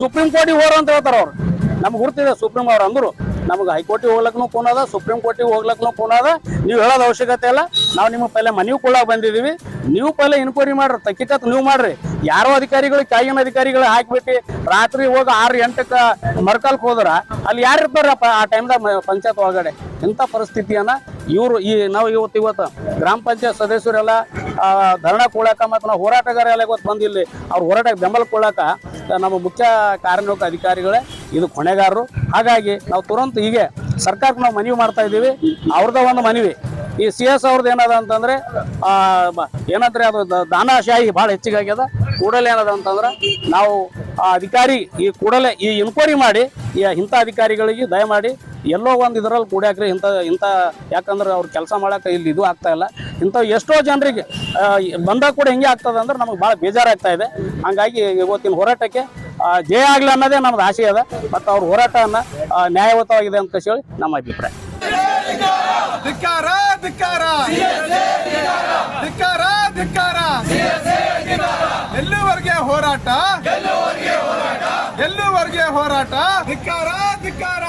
Supreme ಕೋರ್ಟಿಗೆ ಹೋರ ಅಂತ ಹೇಳ್ತಾರ ಅವ್ರು. ನಮ್ಗೆ ಗುರ್ತಿದೆ ಸುಪ್ರೀಂ ಅವ್ರು ಅಂದ್ರು ನಮ್ಗೆ ಹೈಕೋರ್ಟಿಗೆ ಹೋಗ್ಲಕ್ಕೂ ಫೋನ್ ಅದ, ಸುಪ್ರೀಂ ಕೋರ್ಟಿಗೆ ಹೋಗ್ಲಕ್ಕೂ ಫೋನ್ ಅದ. ನೀವು ಹೇಳೋದು ಅವಶ್ಯಕತೆ ಇಲ್ಲ. ನಾವು ನಿಮಗೆ ಪೈಲೆ ಮನವಿ ಕೊಡಾಕ ಬಂದಿದ್ದೀವಿ. ನೀವು ಪೈಲೆ ಇನ್ಕ್ವೈರಿ ಮಾಡ್ರಿ, ತಕ್ಕಿಕತ್ ನೀವು ಮಾಡ್ರಿ. ಯಾರೋ ಅಧಿಕಾರಿಗಳು ಕಾಯಿನ ಅಧಿಕಾರಿಗಳು ಹಾಕಿಬಿಟ್ಟು ರಾತ್ರಿ ಹೋಗಿ 6-8ಕ್ಕೆ ಮರ್ಕಲ್ಕ್ ಹೋದ್ರ ಅಲ್ಲಿ ಯಾರು ಇರ್ತಾರಪ್ಪ ಆ ಟೈಮ್ದಾಗ ಪಂಚಾಯತ್ ಒಳಗಡೆ? ಇಂಥ ಪರಿಸ್ಥಿತಿಯನ್ನ ಇವರು ನಾವು ಇವತ್ತು ಗ್ರಾಮ ಪಂಚಾಯತ್ ಸದಸ್ಯರೆಲ್ಲ ಧರಣ ಕೊಡಾಕ ಮತ್ತು ನಾವು ಹೋರಾಟಗಾರೆಲ್ಲ ಇವತ್ತು ಬಂದಿಲ್ಲಿ ಅವ್ರ ಹೋರಾಟಕ್ಕೆ ಬೆಂಬಲ ಕೊಡಾಕ ನಮ್ಮ ಮುಖ್ಯ ಕಾರ್ಯನಿರ್ವಾಹಕ ಅಧಿಕಾರಿಗಳೇ ಇದು ಹೊಣೆಗಾರರು. ಹಾಗಾಗಿ ನಾವು ತುರಂತ ಹೀಗೆ ಸರ್ಕಾರಕ್ಕೆ ನಾವು ಮನವಿ ಮಾಡ್ತಾ ಇದ್ದೀವಿ. ಅವ್ರದ ಒಂದು ಮನವಿ ಈ CS ಅವ್ರದ್ದು ಏನದ ಅಂತಂದ್ರೆ ಏನಂದ್ರೆ ಅದು ದಾನಶಾಹಿ ಭಾಳ ಹೆಚ್ಚಿಗೆ ಆಗ್ಯದ. ಕೂಡಲೇ ಏನದ ಅಂತಂದ್ರೆ ನಾವು ಅಧಿಕಾರಿ ಈ ಕೂಡಲೇ ಈ ಇನ್ಕ್ವೈರಿ ಮಾಡಿ ಇಂಥ ಅಧಿಕಾರಿಗಳಿಗೆ ದಯಮಾಡಿ ಎಲ್ಲೋ ಒಂದು ಇದರಲ್ಲಿ ಕೂಡ್ಯಾಕ್ರಿ. ಇಂಥ ಯಾಕಂದ್ರೆ ಅವ್ರು ಕೆಲಸ ಮಾಡಕ್ಕೆ ಇಲ್ಲಿ ಇದು ಆಗ್ತಾ ಇಲ್ಲ. ಇಂಥ ಎಷ್ಟೋ ಜನರಿಗೆ ಬಂದಾಗ ಕೂಡ ಹಿಂಗೆ ಆಗ್ತದೆ ಅಂದ್ರೆ ನಮಗೆ ಭಾಳ ಬೇಜಾರಾಗ್ತಾ ಇದೆ. ಹಂಗಾಗಿ ಇವತ್ತಿನ ಹೋರಾಟಕ್ಕೆ ಜಯ ಆಗಲಿ ಅನ್ನೋದೇ ನಮ್ದು ಆಸೆ ಅದ. ಮತ್ತು ಅವ್ರ ಹೋರಾಟವನ್ನು ನ್ಯಾಯಯುತವಾಗಿದೆ ಅಂತ ಹೇಳಿ ನಮ್ಮ ಅಭಿಪ್ರಾಯ. ಧಿಕ್ಕಾರ ಧಿಕ್ಕಾರ ಧಿಕ್ಕಾರ ಧಿಕ್ಕಾರ ಎಲ್ಲಿವರೆಗೆ ಹೋರಾಟ, ಎಲ್ಲಿವರೆಗೆ ಹೋರಾಟ? ಧಿಕ್ಕಾರ ಧಿಕ್ಕಾರ.